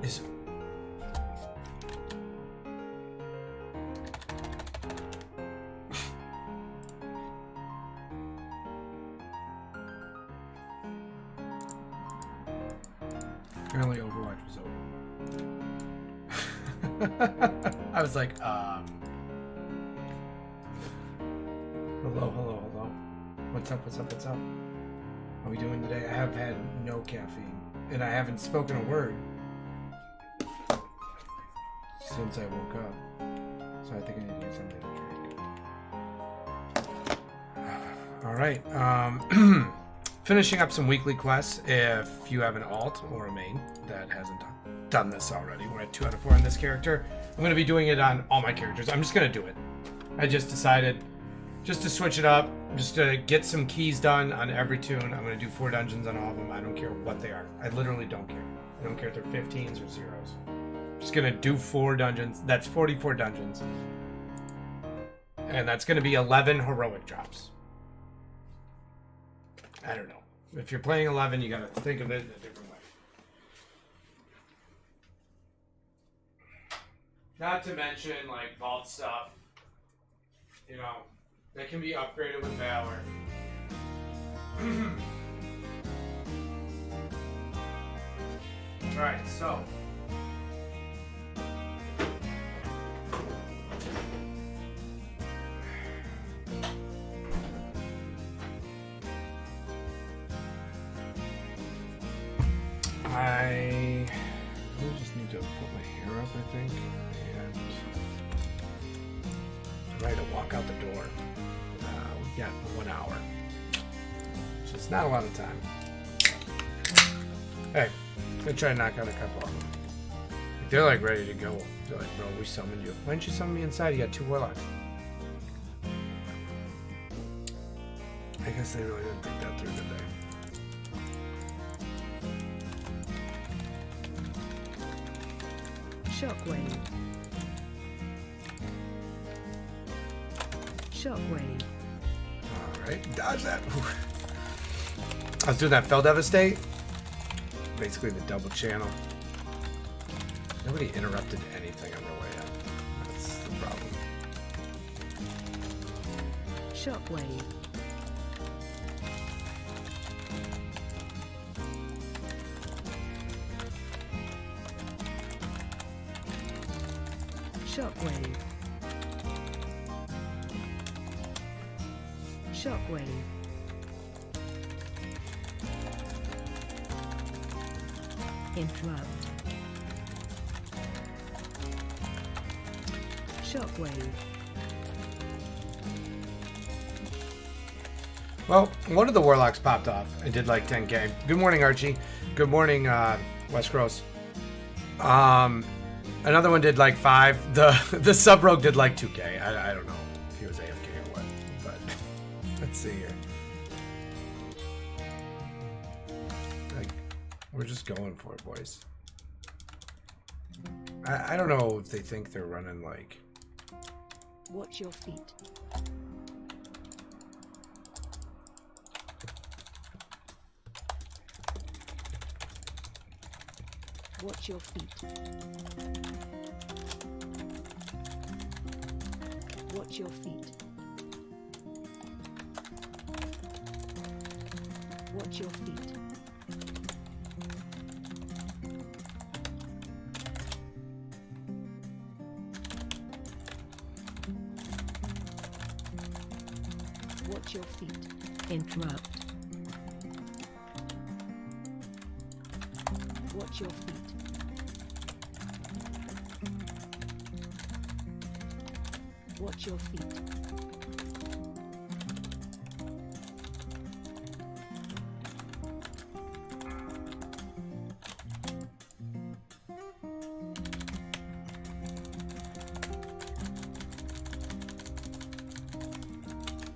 Is apparently Overwatch was over. I was like, hello. What's up? How are we doing today? I have had no caffeine, and I haven't spoken a word since I woke up. So I think I need to get something to drink. All right. Finishing up some weekly quests. If you have an alt or a main that hasn't done this already, we're at 2 out of 4 on this character. I'm going to be doing it on all my characters. I'm just going to do it. I just decided just to switch it up, just to get some keys done on every tune. I'm going to do 4 dungeons on all of them. I don't care what they are. I literally don't care. I don't care if they're 15s or 0s. I'm just going to do 4 dungeons. That's 44 dungeons. And that's going to be 11 heroic drops. I don't know. If you're playing 11, you got to think of it in a different way. Not to mention, like, vault stuff. You know, that can be upgraded with Valor. Alright, so. I really just need to put my hair up, I think, and I'm ready to walk out the door. We've got 1 hour, so it's not a lot of time. Hey, I'm gonna try to knock out a couple of them. Like, they're like ready to go. They're like, bro, we summoned you. Why didn't you summon me inside? You got 2 warlocks. I guess they really didn't think that through, did they? Shockwave. Shockwave. Alright, dodge that. Ooh. I was doing that Fell Devastate. Basically the double channel. Nobody interrupted anything on their way up. That's the problem. Shockwave. Shockwave. Shockwave. Interrupt. Shockwave. Well, one of the warlocks popped off and did like 10k. Good morning, Archie. Good morning, West Gross. Another one did like 5. The sub rogue did like 2k. I don't know if he was AFK or what, but let's see here. Like, we're just going for it, boys. I don't know if they think they're running like. Watch your feet. Watch your feet. Watch your feet. Watch your feet. Watch your feet. Interrupt. Watch your feet. Watch your feet.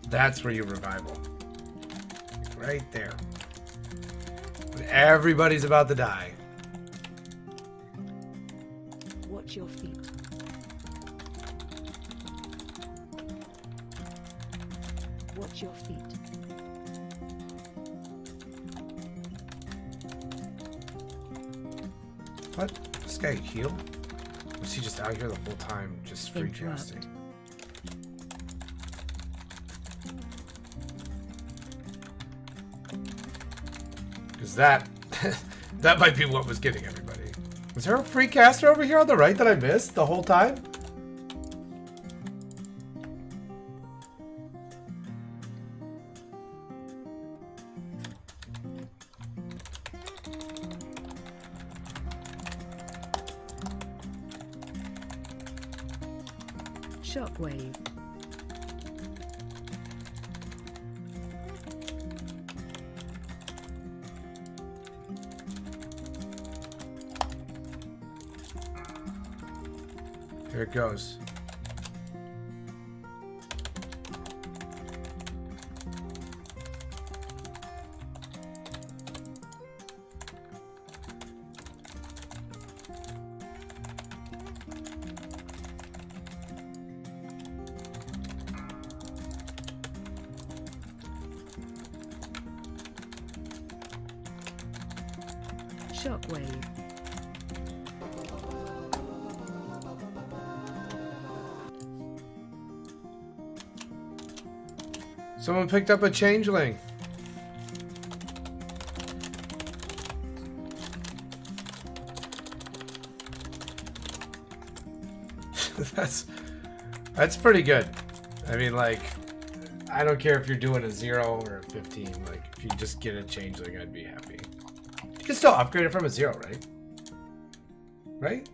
That's where you revival. Right there. When everybody's about to die. Watch your feet. Watch your feet. What? This guy heal? Was he just out here the whole time, just free Interrupt. casting? Because that might be what was getting everybody. Was there a free caster over here on the right that I missed the whole time? Shockwave. Here it goes. Shockwave. Someone picked up a changeling. That's pretty good. I mean, like, I don't care if you're doing a 0 or a 15. Like, if you just get a changeling, I'd be happy. You can still upgrade it from a 0, right? Right?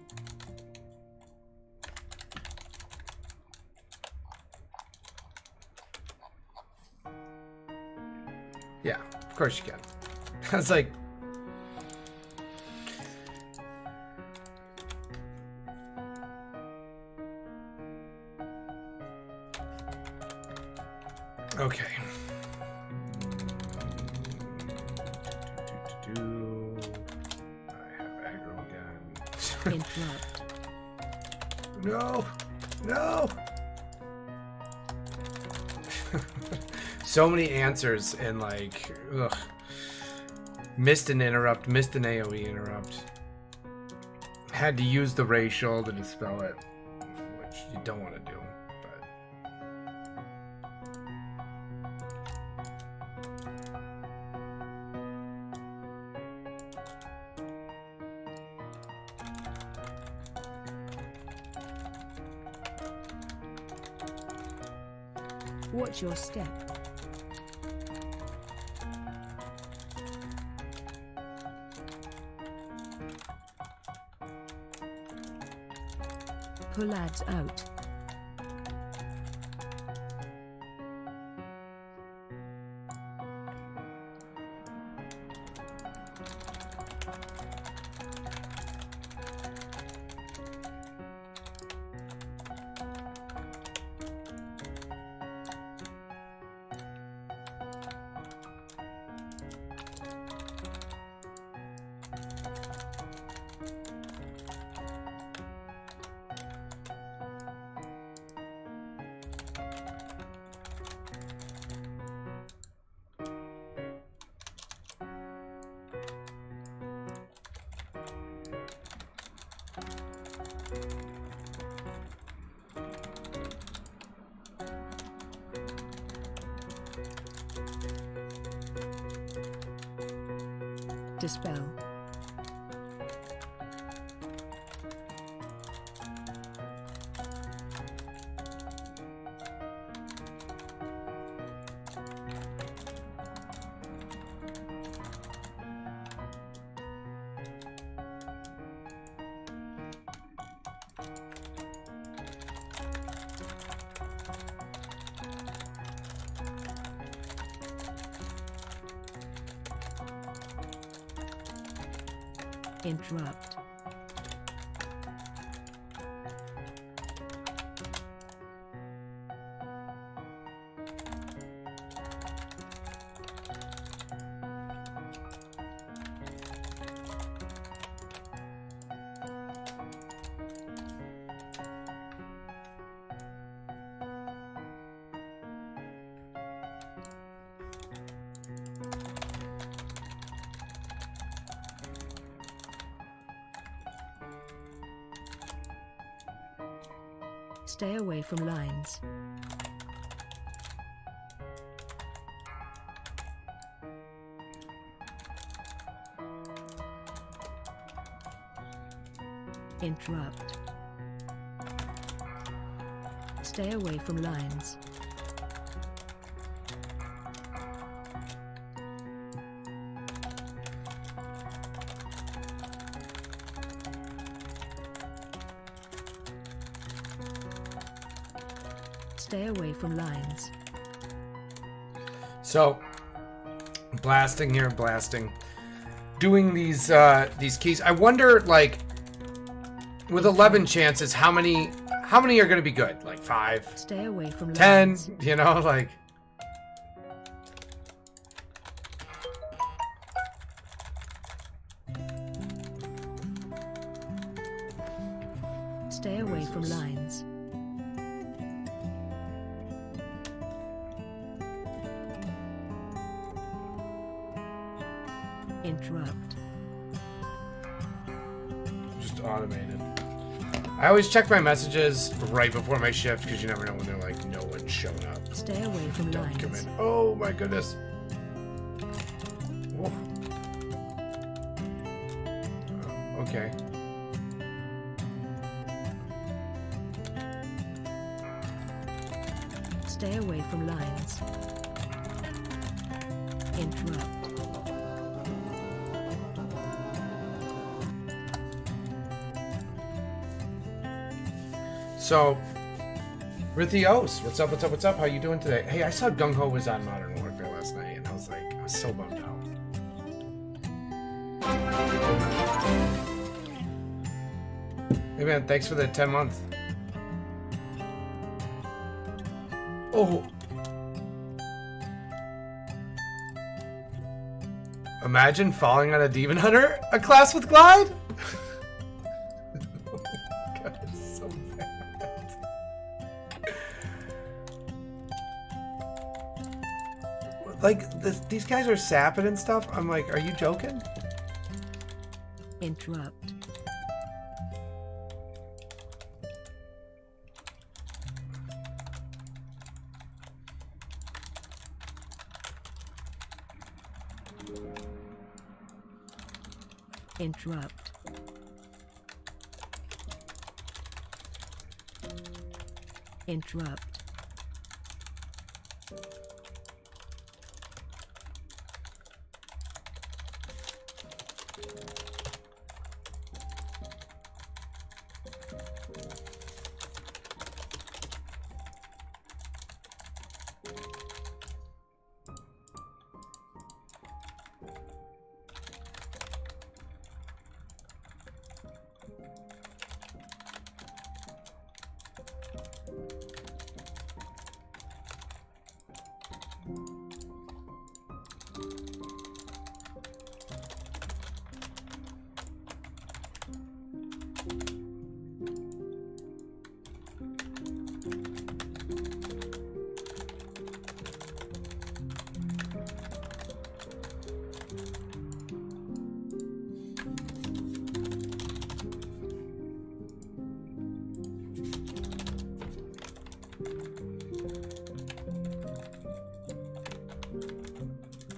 Yeah, of course you can. I was like, okay. I have aggro again. Interrupt. No, no. So many answers and like, ugh. Missed an interrupt, missed an AoE interrupt. Had to use the racial to dispel it, which you don't want to do, but. Watch your step. Pull lads out. Dispel. Interrupt. Stay away from lines. Interrupt. Stay away from lines. Stay away from lines. So, blasting here, blasting. Doing these keys. I wonder, like, with 11 chances, how many are going to be good? Like 5? Stay away from 10? lines. You know, like... Stay away from lines. Interrupt. Just automated. I always check my messages right before my shift because you never know when they're like, no one's showing up. Stay away from Don't lines. come in. Oh my goodness. Whoa. Okay. Stay away from lines. Interrupt. So, Rithios, what's up, what's up, what's up? How you doing today? Hey, I saw Gung Ho was on Modern Warfare last night, and I was so bummed out. Hey man, thanks for the 10 months. Oh. Imagine falling on a Demon Hunter, a class with Glide? Oh my God, it's so bad. Like, these guys are sapping and stuff. I'm like, are you joking? Interrupt. Interrupt. Interrupt.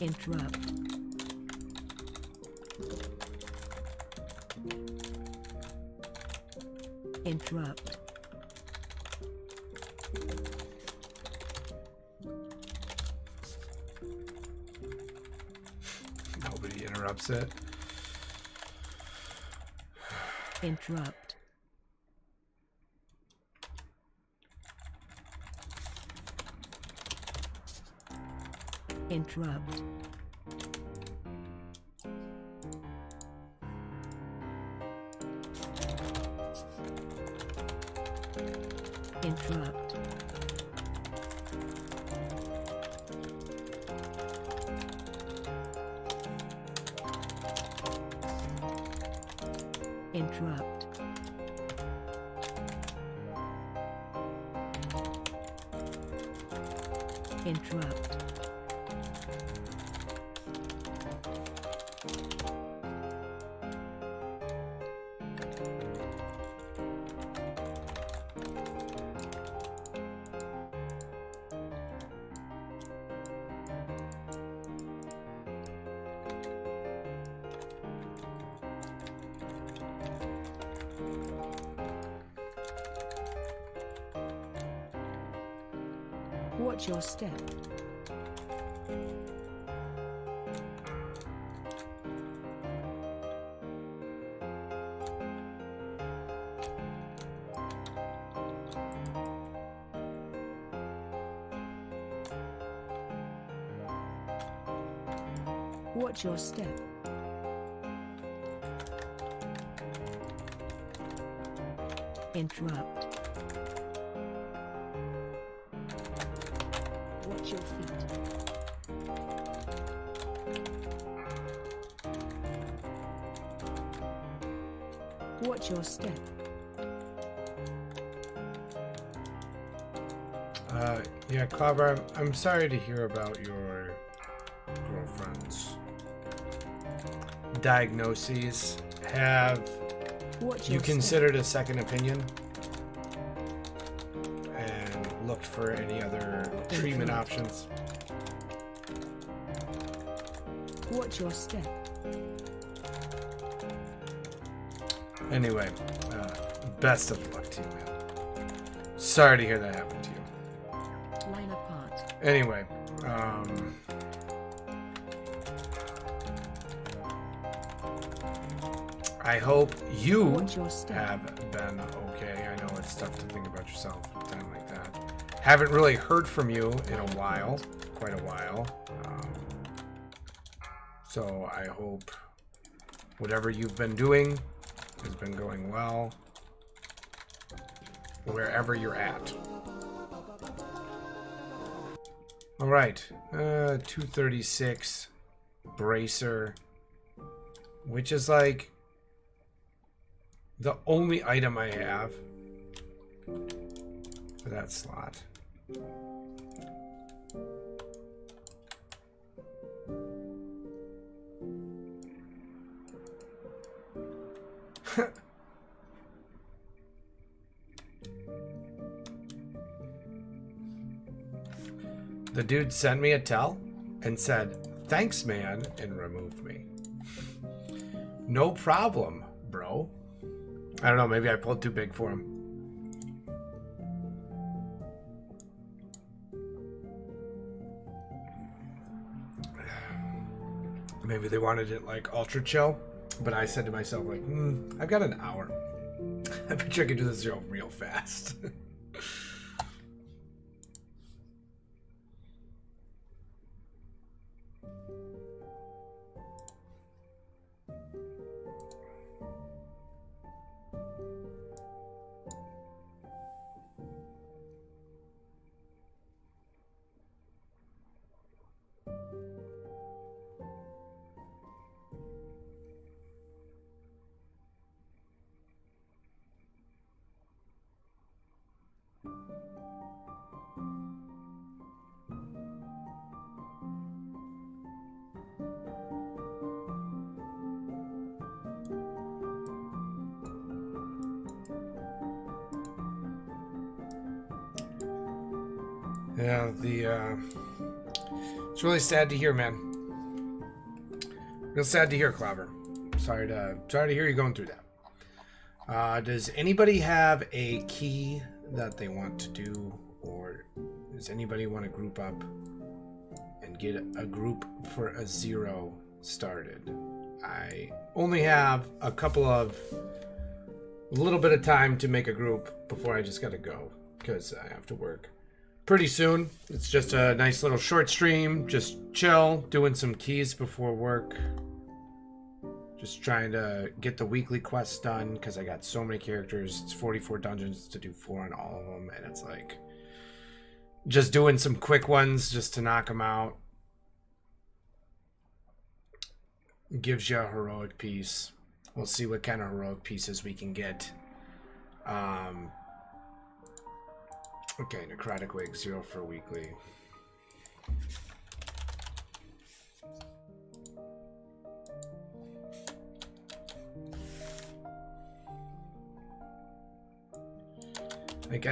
Interrupt. Interrupt. Nobody interrupts it. Interrupt. Interrupt. Interrupt. Interrupt. Interrupt. Watch your step. Watch your step. Interrupt. Watch your feet. Watch your step. Yeah, Clobber, I'm sorry to hear about your girlfriend's diagnoses. Have Watch you your considered a second opinion and looked for any other treatment options? Watch your step. Anyway, best of luck to you, man. Sorry to hear that happened to you. Line apart. Anyway, I hope you Watch your step. have been okay. I know it's tough to think about yourself at a time like that. Haven't really heard from you in a while, quite a while. So I hope whatever you've been doing has been going well, wherever you're at. All right, 236 bracer, which is like the only item I have for that slot. The dude sent me a tell and said, "Thanks, man," and removed me. No problem, bro. I don't know, maybe I pulled too big for him. Maybe they wanted it like ultra chill, but I said to myself like, I've got an hour. I bet you I could do this real fast. Yeah, it's really sad to hear, man. Real sad to hear, Clobber. Sorry to hear you going through that. Does anybody have a key that they want to do, or does anybody want to group up and get a group for a 0 started? I only have a little bit of time to make a group before I just gotta go because I have to work pretty soon. It's just a nice little short stream, just chill, doing some keys before work. Just trying to get the weekly quests done because I got so many characters. It's 44 dungeons to do 4 on all of them, and it's like just doing some quick ones just to knock them out. Gives you a heroic piece. We'll see what kind of heroic pieces we can get. Okay, necrotic wig 0 for weekly. Like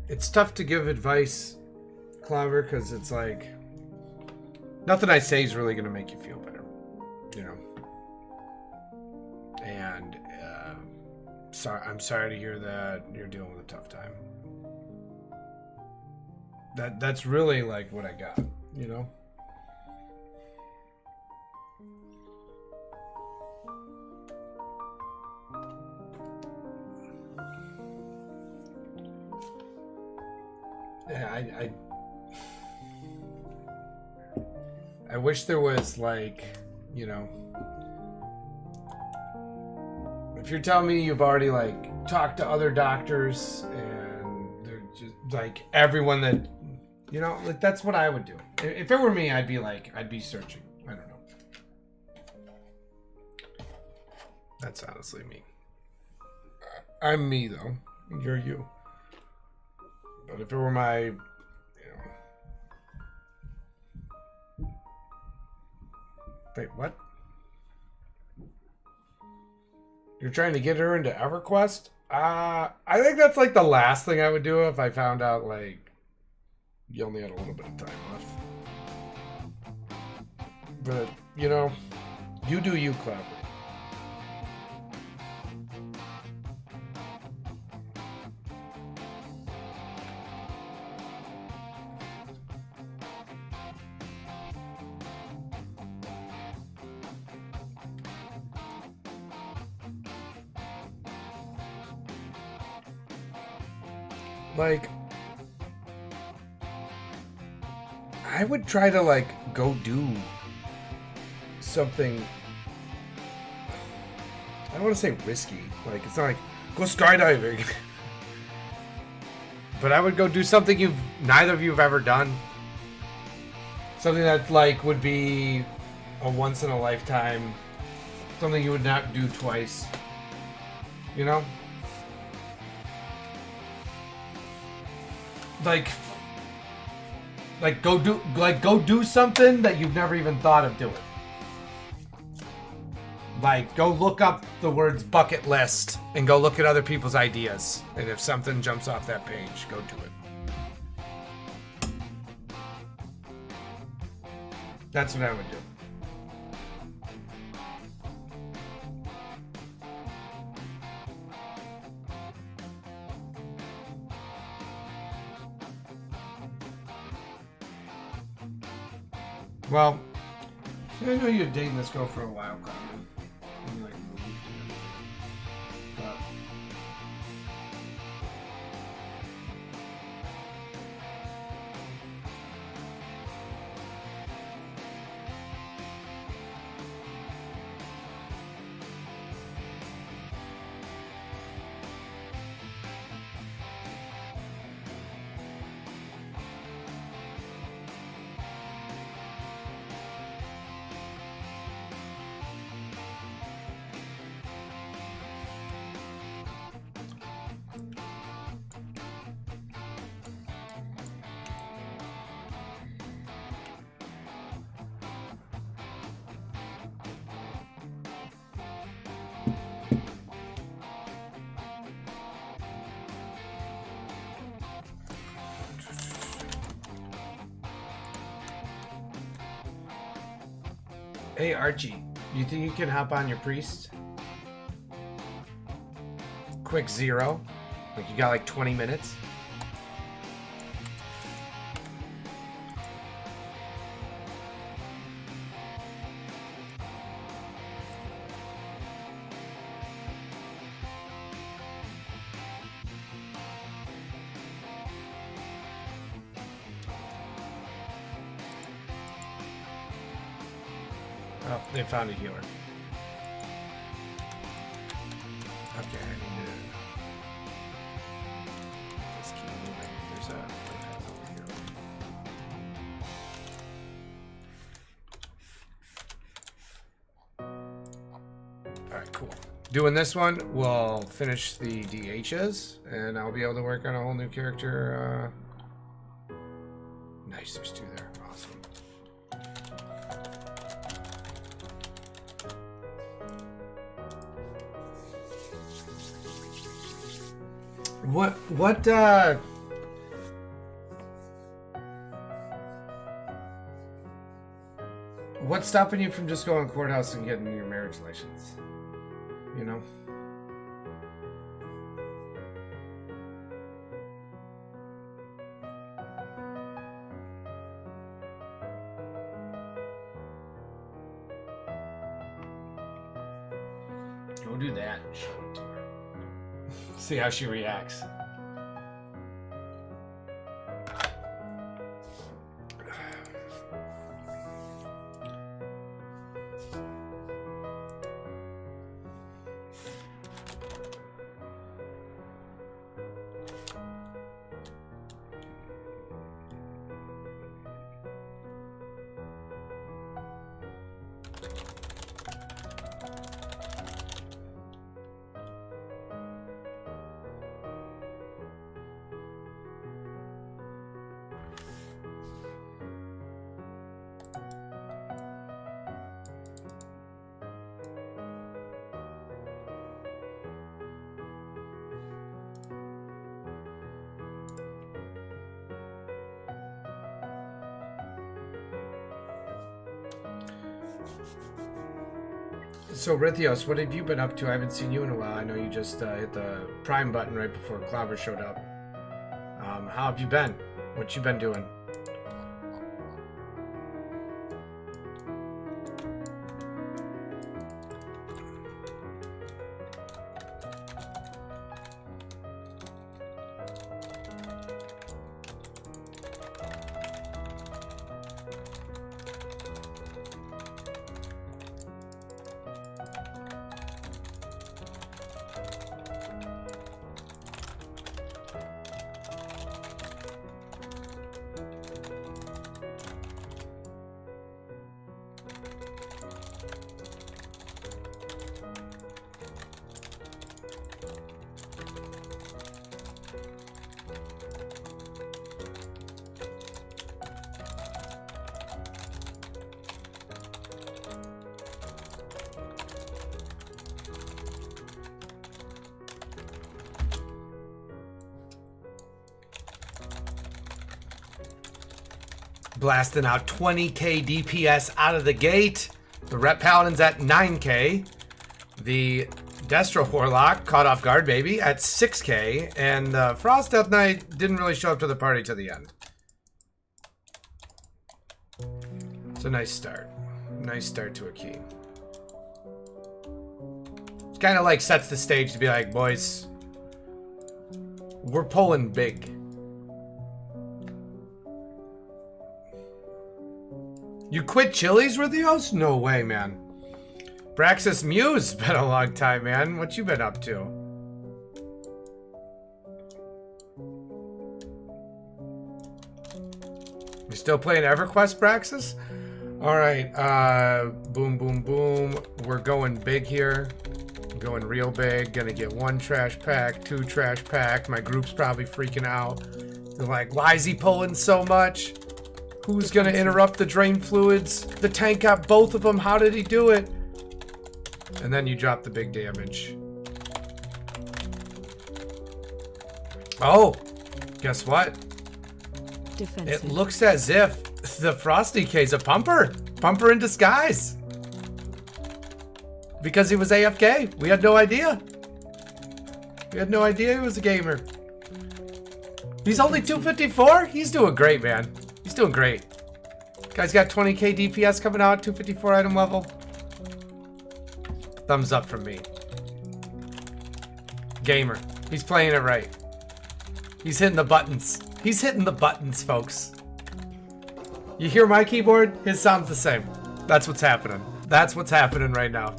it's tough to give advice, Clover, because it's like nothing I say is really gonna make you feel better, you know. And I'm sorry to hear that you're dealing with a tough time. That's really like what I got, you know. Yeah, I wish there was like, you know, if you're telling me you've already like talked to other doctors and they're just like everyone that, you know, like that's what I would do. If it were me, I'd be searching. I don't know. That's honestly me. I'm me though. You're you. But if it were my, you know... Wait, what? You're trying to get her into EverQuest? I think that's like the last thing I would do if I found out like you only had a little bit of time left. But, you know, you do you, Clever. Like, I would try to like go do something. I don't want to say risky. Like, it's not like go skydiving. But I would go do something neither of you have ever done. Something that like would be a once in a lifetime. Something you would not do twice. You know? Like go do something that you've never even thought of doing. Like, go look up the words bucket list and go look at other people's ideas. And if something jumps off that page, go do it. That's what I would do. Well, I know you're dating this girl for a while, Carmen. And, like, but hey, Archie, you think you can hop on your priest? quick 0. Like you got like 20 minutes. Oh, they found a healer. Okay, I need to just keep moving. There's a lighthouse over here. Alright, cool. Doing this one, we'll finish the DHs, and I'll be able to work on a whole new character. Nice, there's 2 there. Awesome. What's stopping you from just going to courthouse and getting your marriage license? You know? Go do that and show it to her. See how she reacts. So Rithios, what have you been up to? I haven't seen you in a while. I know you just hit the Prime button right before Clobber showed up. How have you been? What you been doing? Blasting out 20k DPS out of the gate. The Rep Paladin's at 9k. The Destro Warlock caught off guard, baby, at 6k. And the Frost Death Knight didn't really show up to the party to the end. It's a nice start. Nice start to a key. It's kind of like sets the stage to be like, boys, we're pulling big. You quit Chili's, Rithios? No way, man. Braxis Muse, been a long time, man. What you been up to? You still playing EverQuest, Braxis? Alright, boom, boom, boom. We're going big here. Going real big. Gonna get 1 trash pack, 2 trash pack. My group's probably freaking out. They're like, why is he pulling so much? Who's gonna interrupt the drain fluids? The tank got both of them. How did he do it? And then you drop the big damage. Oh, guess what? Defensive. It looks as if the Frosty K's a pumper. Pumper in disguise. Because he was AFK. We had no idea. We had no idea he was a gamer. He's only 254? He's doing great, man. He's doing great. Guy's got 20k DPS coming out, 254 item level. Thumbs up from me. Gamer. He's playing it right. He's hitting the buttons. He's hitting the buttons, folks. You hear my keyboard? His sounds the same. That's what's happening. That's what's happening right now.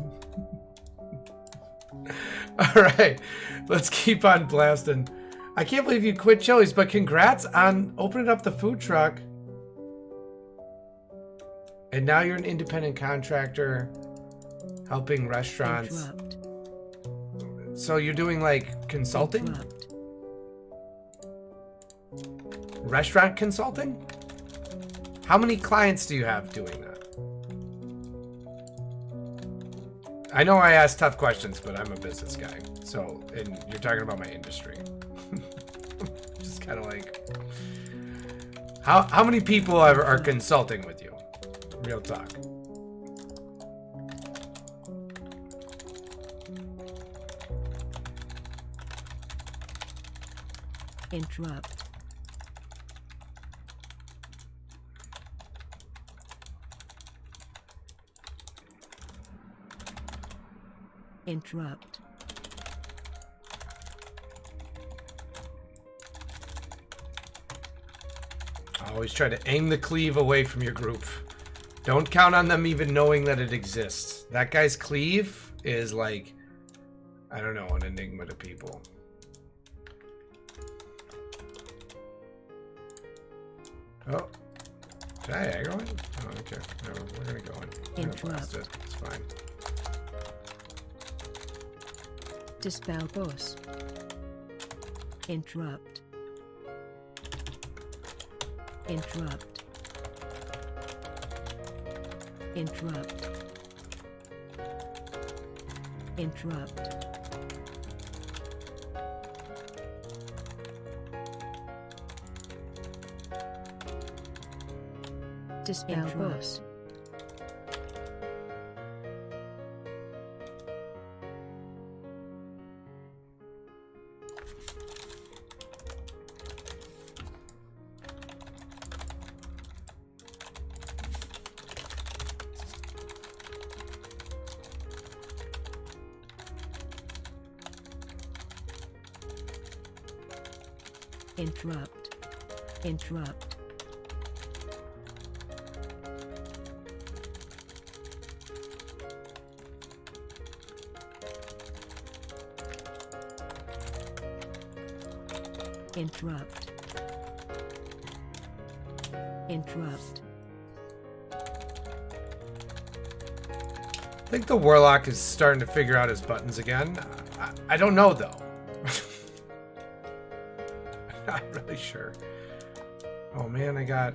Alright. Let's keep on blasting. I can't believe you quit Chili's, but congrats on opening up the food truck. And now you're an independent contractor helping restaurants. Interrupt. So you're doing like consulting? Interrupt. Restaurant consulting? How many clients do you have doing that? I know I ask tough questions, but I'm a business guy. So, and you're talking about my industry. Just kind of like, how many people are consulting with you? Real talk. Interrupt. Interrupt. Always try to aim the cleave away from your group. Don't count on them even knowing that it exists. That guy's cleave is like, I don't know, an enigma to people. Oh. Did I aggro it? Oh, okay. No, we're gonna go in. We're gonna blast it. It's fine. Dispel boss. Interrupt. Interrupt. Interrupt. Interrupt. Dispel boss. Interrupt. Interrupt. Interrupt. Interrupt. I think the Warlock is starting to figure out his buttons again. I don't know, though. I'm not really sure. Oh, man, I got...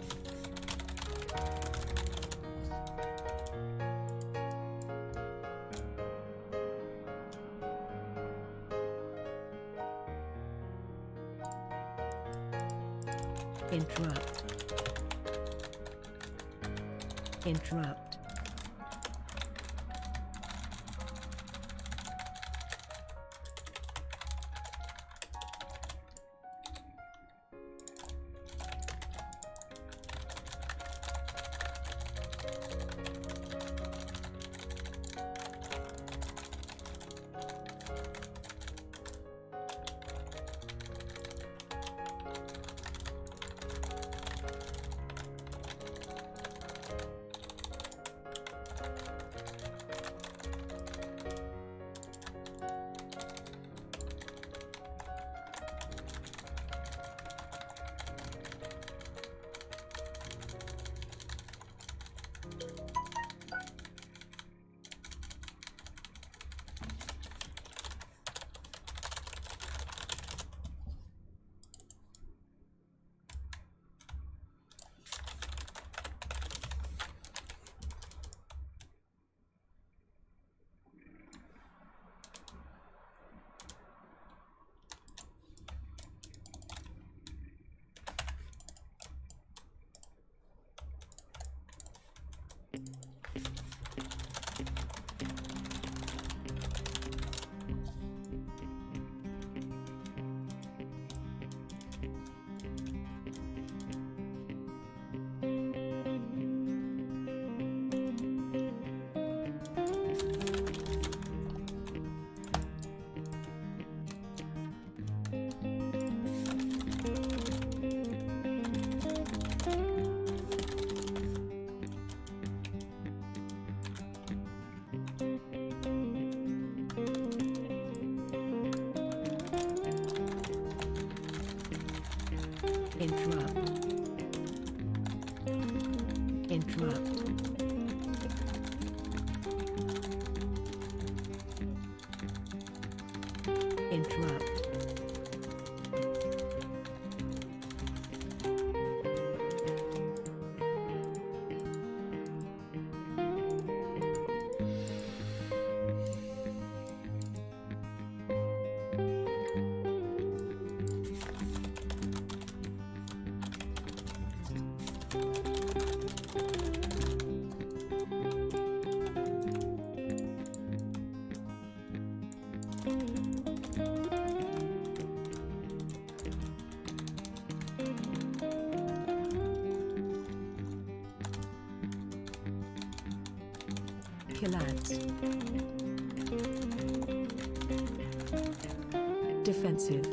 Interrupt. Interrupt. Interrupt. Interrupt. Interrupt. Collapse. Defensive.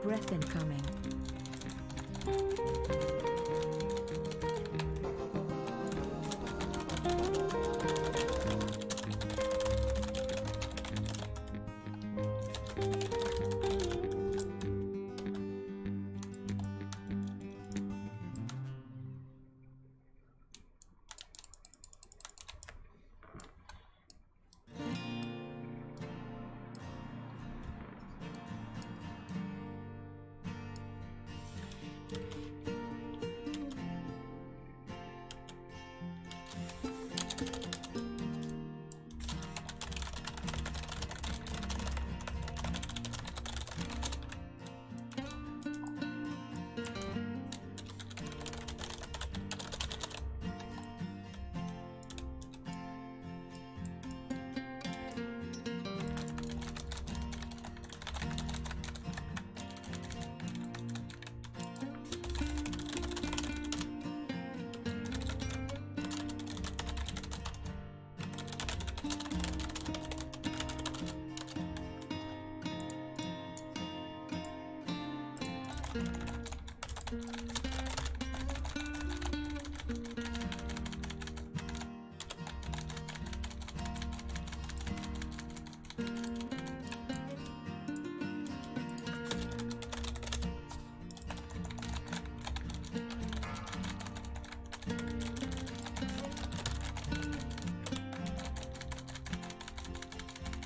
Breath incoming.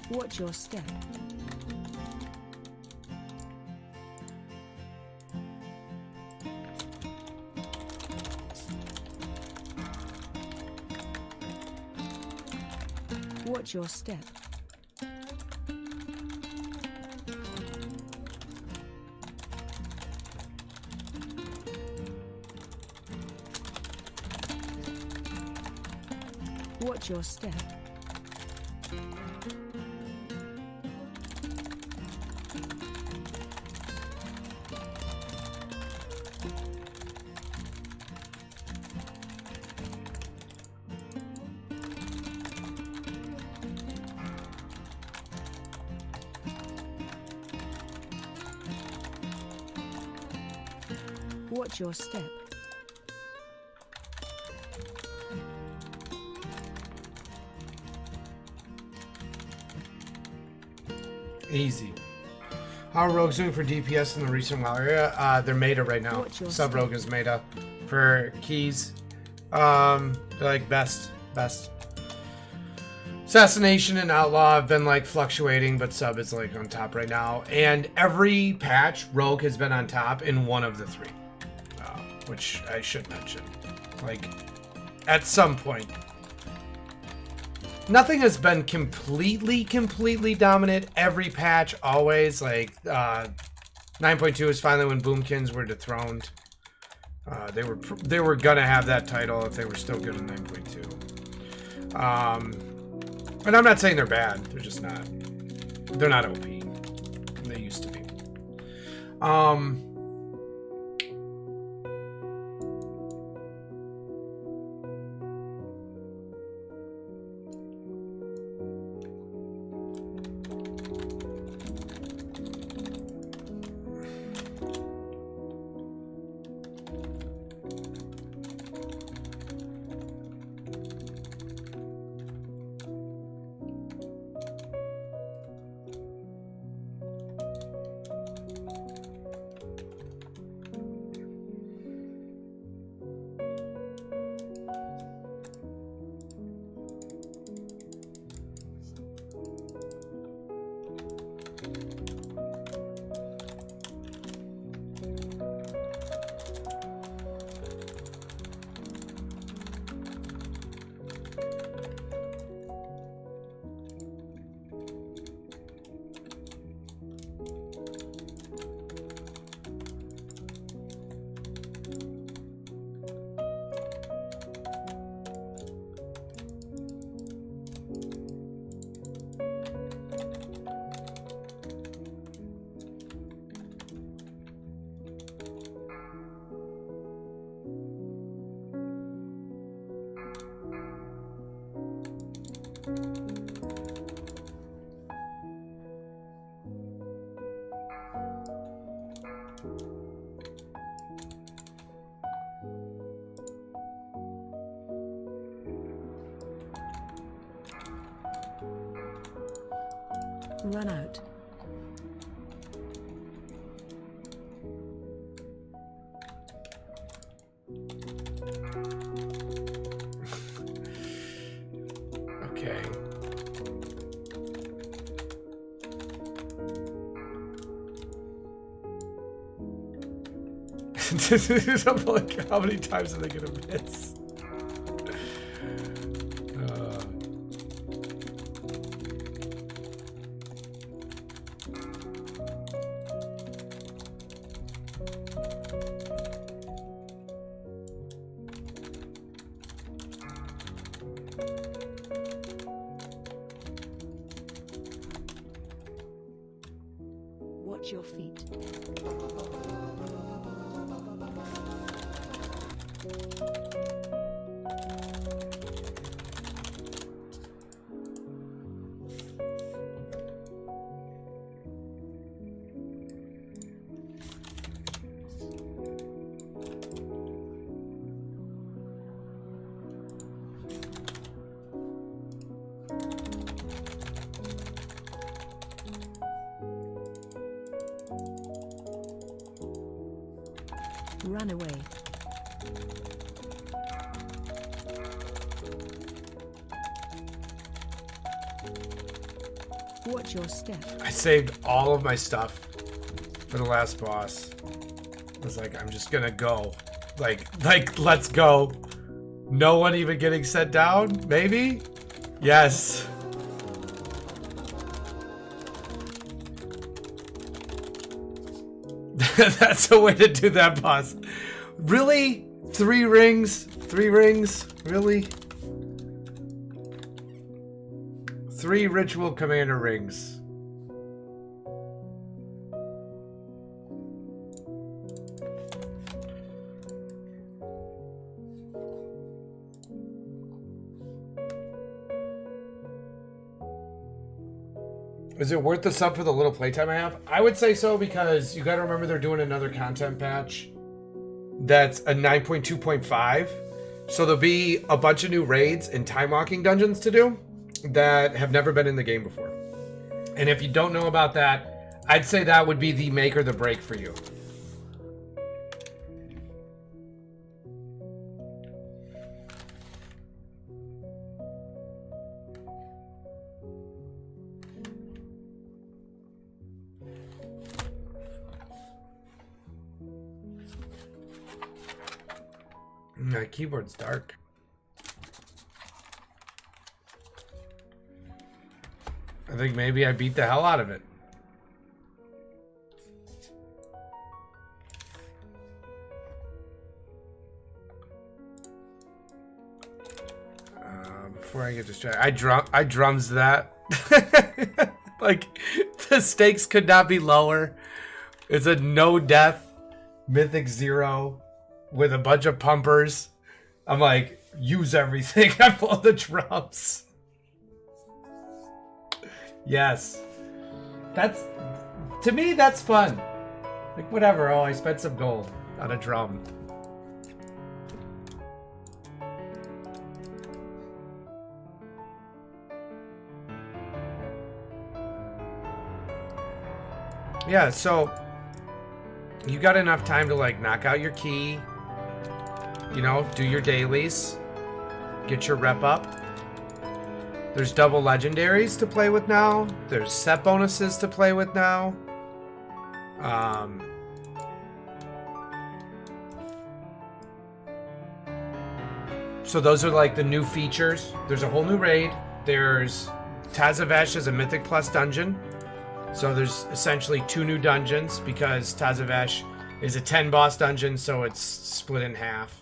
Watch your step. Watch your step. Watch your step. Watch your step. Easy. How are rogues doing for DPS in the recent WoW area? They're meta right now. Watch your Sub rogue step. is meta for keys. They're like best. Assassination and Outlaw have been like fluctuating, but Sub is like on top right now. And every patch, Rogue has been on top in one of the three, which I should mention. Like, at some point. Nothing has been completely dominant every patch, always. Like, 9.2 is finally when Boomkins were dethroned. They were gonna have that title if they were still good in 9.2. And I'm not saying they're bad. They're just not. They're not OP. They used to be. Run out. Okay. I'm like, how many times are they gonna miss? Watch your feet. Run away. Watch your step. I saved all of my stuff for the last boss. I was like, I'm just gonna go. Like, let's go. No one even getting set down? Maybe? Yes. That's a way to do that, boss. Really? 3 rings? 3 rings? Really? 3 ritual commander rings. Is it worth the sub for the little playtime I have? I would say so, because you gotta remember they're doing another content patch that's a 9.2.5. So there'll be a bunch of new raids and time walking dungeons to do that have never been in the game before. And if you don't know about that, I'd say that would be the make or the break for you. My keyboard's dark. I think maybe I beat the hell out of it. Before I get distracted, I drums that. Like, the stakes could not be lower. It's a no death Mythic 0 with a bunch of pumpers. I'm like, use everything. I blow the drums. Yes. That's, to me, that's fun. Like, whatever. Oh, I spent some gold on a drum. Yeah, so you got enough time to, like, knock out your key, you know, do your dailies, get your rep up. There's double legendaries to play with now. There's set bonuses to play with now. So those are like the new features. There's a whole new raid. There's Tazavesh as a Mythic Plus dungeon. So there's essentially 2 new dungeons because Tazavesh is a 10 boss dungeon, so it's split in half.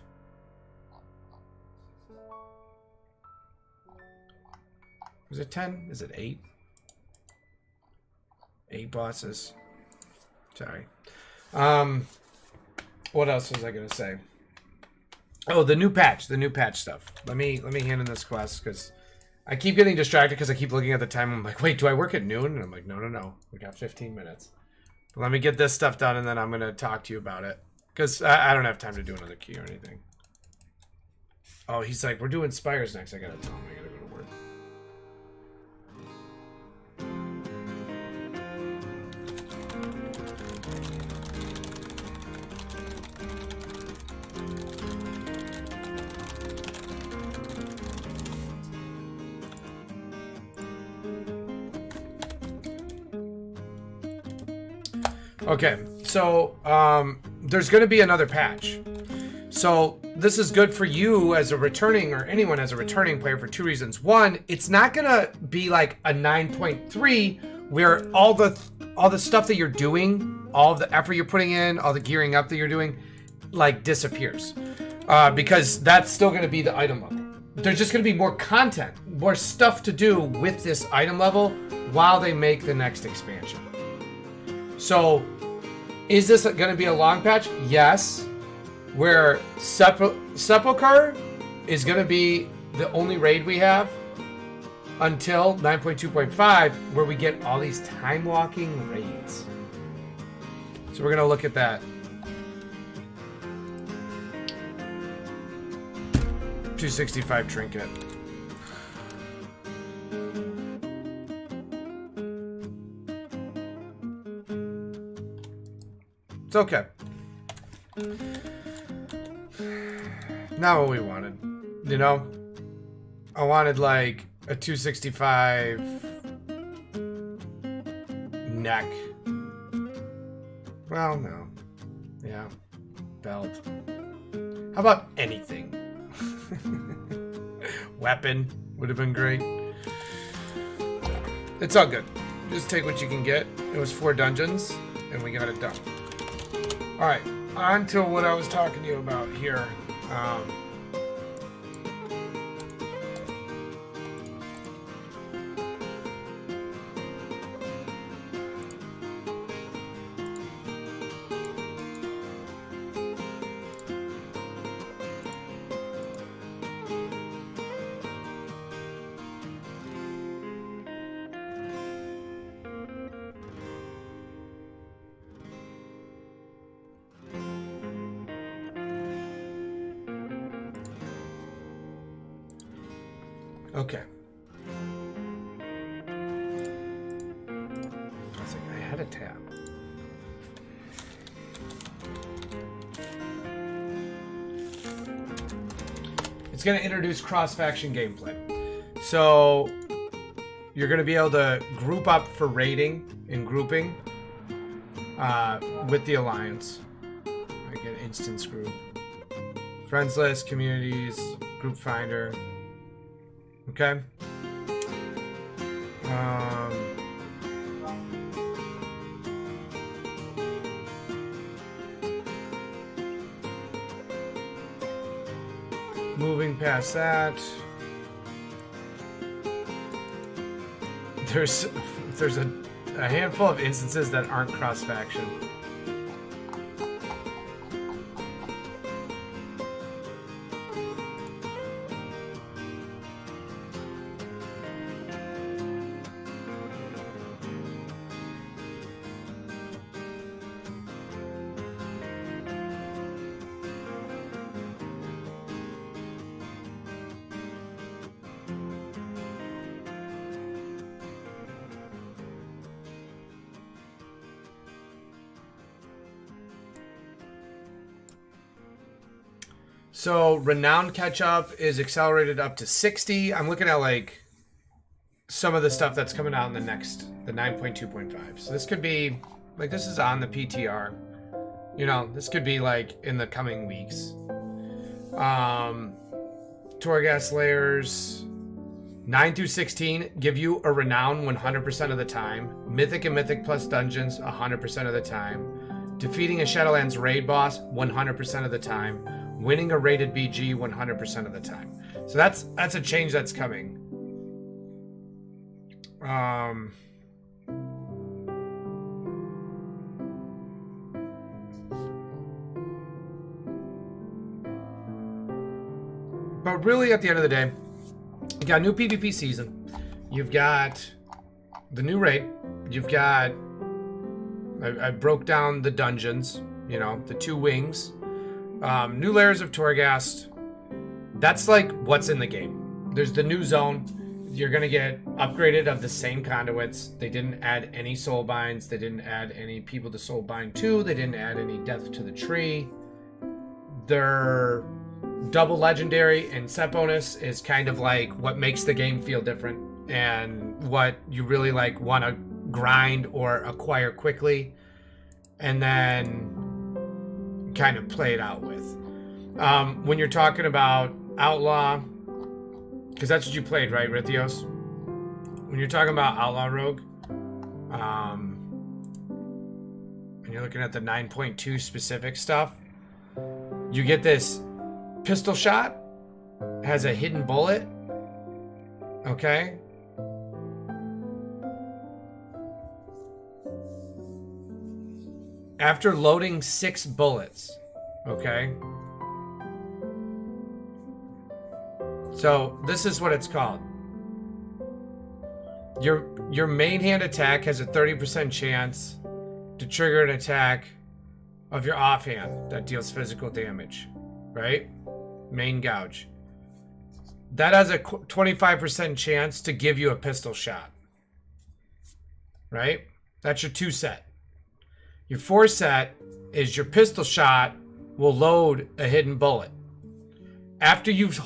Is it 10? Is it 8? 8 bosses. Sorry. What else was I gonna say? Oh, the new patch stuff. Let me hand in this quest because I keep getting distracted because I keep looking at the time. I'm like, wait, do I work at noon? And I'm like, no. We got 15 minutes. But let me get this stuff done, and then I'm gonna talk to you about it because I don't have time to do another key or anything. Oh, he's like, we're doing Spires next. I gotta tell him I gotta go to work. Okay, so there's going to be another patch. So this is good for you as a returning, or anyone as a returning player, for two reasons. One, it's not going to be like a 9.3 where all the stuff that you're doing, all of the effort you're putting in, all the gearing up that you're doing, like disappears. Because that's still going to be the item level. There's just going to be more content, more stuff to do with this item level while they make the next expansion. So, is this going to be a long patch? Yes. Where Sepulchre is going to be the only raid we have until 9.2.5, where we get all these time walking raids. So we're going to look at that. 265 trinket. It's okay. Not what we wanted, you know? I wanted like a 265 neck. Well, no. Yeah. Belt. How about anything? Weapon would have been great. It's all good. Just take what you can get. It was 4 dungeons, and we got it done. Alright, on to what I was talking to you about here. Okay. I was like, I had a tab. It's going to introduce cross-faction gameplay. So, you're going to be able to group up for raiding and grouping with the Alliance. I get instance group. Friends list, communities, group finder. Okay. Moving past that, there's a handful of instances that aren't cross-faction. So renowned catch-up is accelerated up to 60. I'm looking at like some of the stuff that's coming out in the 9.2.5. So this could be like, this is on the PTR. You know, this could be like in the coming weeks. Torghast layers 9 through 16 give you a renown 100% of the time. Mythic and Mythic plus dungeons 100% of the time. Defeating a Shadowlands raid boss 100% of the time. Winning a rated BG 100% of the time. So that's a change that's coming. But really, at the end of the day, you got a new PvP season. You've got the new raid. You've got... I broke down the dungeons. You know, the 2 wings. New layers of Torghast. That's like what's in the game. There's the new zone. You're going to get upgraded of the same conduits. They didn't add any soul binds. They didn't add any people to soul bind to. They didn't add any death to the tree. Their double legendary and set bonus is kind of like what makes the game feel different and what you really like want to grind or acquire quickly. and then kind of play it out with. When you're talking about Outlaw, because that's what you played, right, Rithios? When you're talking about Outlaw Rogue, and you're looking at the 9.2 specific stuff, you get this pistol shot, has a hidden bullet, okay? After loading 6 bullets, okay? So this is what it's called. Your main hand attack has a 30% chance to trigger an attack of your offhand that deals physical damage, right? Main gouge. That has a 25% chance to give you a pistol shot, right? That's your 2 set. Your 4 set is your pistol shot will load a hidden bullet. After you've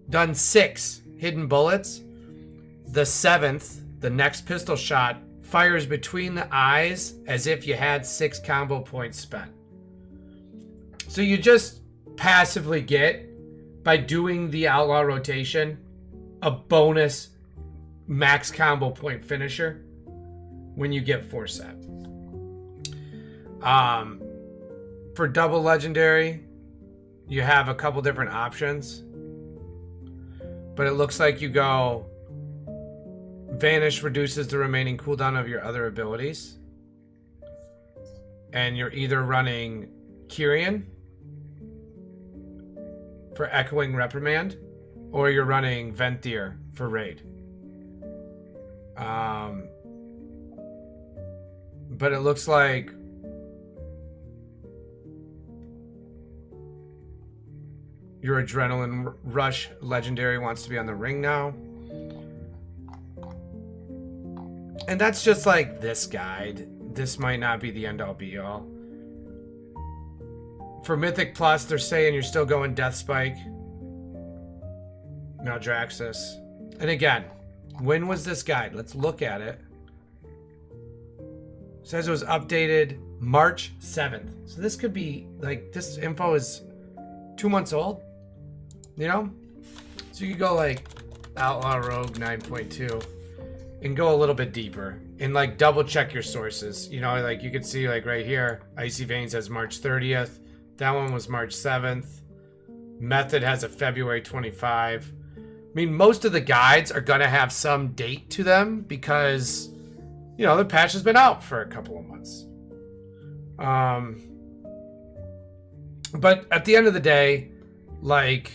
done 6 hidden bullets, the 7th, the next pistol shot, fires between the eyes as if you had 6 combo points spent. So you just passively get, by doing the outlaw rotation, a bonus max combo point finisher when you get 4 set. For double legendary, you have a couple different options, but it looks like you go Vanish reduces the remaining cooldown of your other abilities, and you're either running Kyrian for Echoing Reprimand, or you're running Venthyr for Raid. But it looks like your Adrenaline Rush legendary wants to be on the ring now. And that's just like this guide. This might not be the end-all be-all. For Mythic Plus, they're saying you're still going Death Spike. Maldraxxus. And again, when was this guide? Let's look at it. It says it was updated March 7th. So this could be, like, this info is 2 months old. You know? So you could go, like, Outlaw Rogue 9.2 and go a little bit deeper. And, like, double check your sources. You know, like, you could see, like, right here, Icy Veins has March 30th. That one was March 7th. Method has a February 25. I mean, most of the guides are going to have some date to them because, you know, the patch has been out for a couple of months. But at the end of the day, like,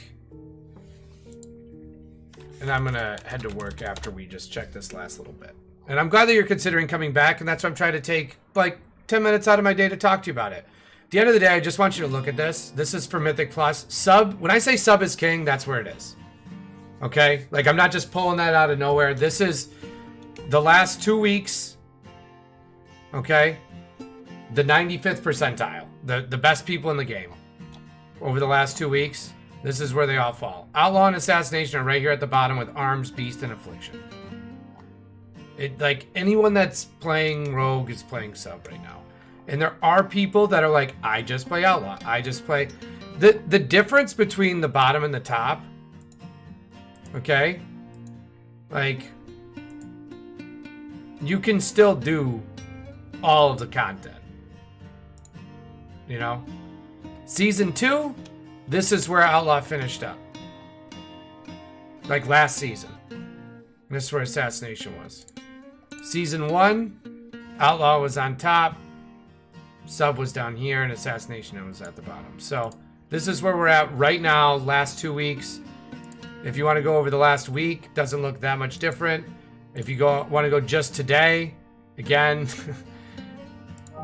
and I'm going to head to work after we just check this last little bit. And I'm glad that you're considering coming back, and that's why I'm trying to take, like, 10 minutes out of my day to talk to you about it. At the end of the day, I just want you to look at this. This is for Mythic Plus. Sub, when I say sub is king, that's where it is. Okay? Like, I'm not just pulling that out of nowhere. This is the last 2 weeks. Okay? The 95th percentile. The best people in the game. Over the last 2 weeks, this is where they all fall. Outlaw and Assassination are right here at the bottom with Arms, Beast, and Affliction. It, like, anyone that's playing Rogue is playing sub right now. And there are people that are like, I just play Outlaw. I just play... The difference between the bottom and the top, okay? Like, you can still do all of the content. You know? Season 2, this is where Outlaw finished up. Like last season. This is where Assassination was. Season 1, Outlaw was on top. Sub was down here, and Assassination was at the bottom. So this is where we're at right now, last 2 weeks. If you want to go over the last week, doesn't look that much different. If you want to go just today, again,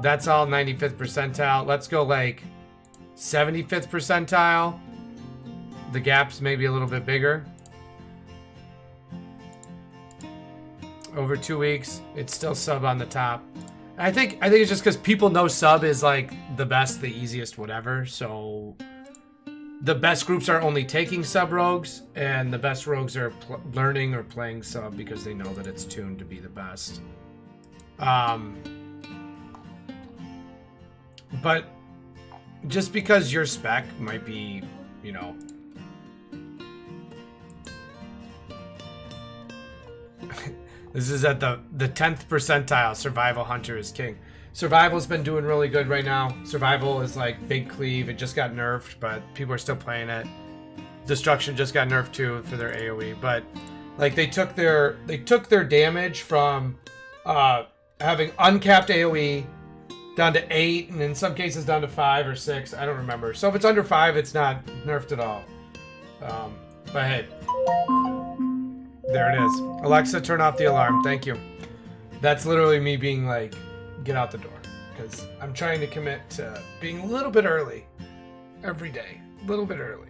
that's all 95th percentile. Let's go like 75th percentile. The gap's maybe a little bit bigger. Over 2 weeks, it's still sub on the top. I think it's just because people know sub is like the best, the easiest, whatever. So the best groups are only taking sub rogues, and the best rogues are learning or playing sub because they know that it's tuned to be the best. But just because your spec might be, you know, this is at the 10th percentile. Survival Hunter is king. Survival's been doing really good right now. Survival is like big cleave. It just got nerfed, but people are still playing it. Destruction just got nerfed too for their AoE, but like they took their damage from having uncapped AoE down to 8, and in some cases down to 5 or 6. I don't remember. So if it's under 5, it's not nerfed at all. But hey, there it is. Alexa, turn off the alarm. Thank you. That's literally me being like, get out the door, because I'm trying to commit to being a little bit early every day, a little bit early,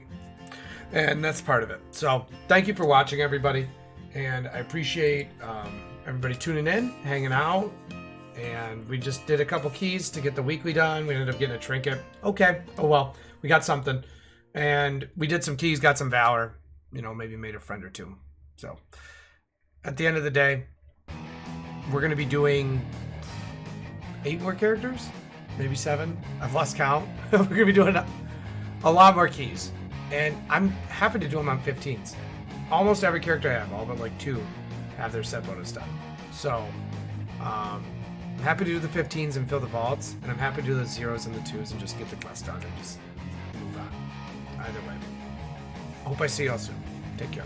and that's part of it. So thank you for watching, everybody, and I appreciate everybody tuning in, hanging out. And we just did a couple keys to get the weekly done. We ended up getting a trinket. Okay, oh well, we got something. And we did some keys, got some valor, you know, maybe made a friend or two. So at the end of the day, we're going to be doing 8 more characters, maybe 7. I've lost count. We're going to be doing a lot more keys, and I'm happy to do them on 15s. Almost every character I have, all but like 2 have their set bonus done. So I'm happy to do the 15s and fill the vaults, and I'm happy to do the 0s and the 2s and just get the quest done and just move on. Either way, I hope I see y'all soon. Take care.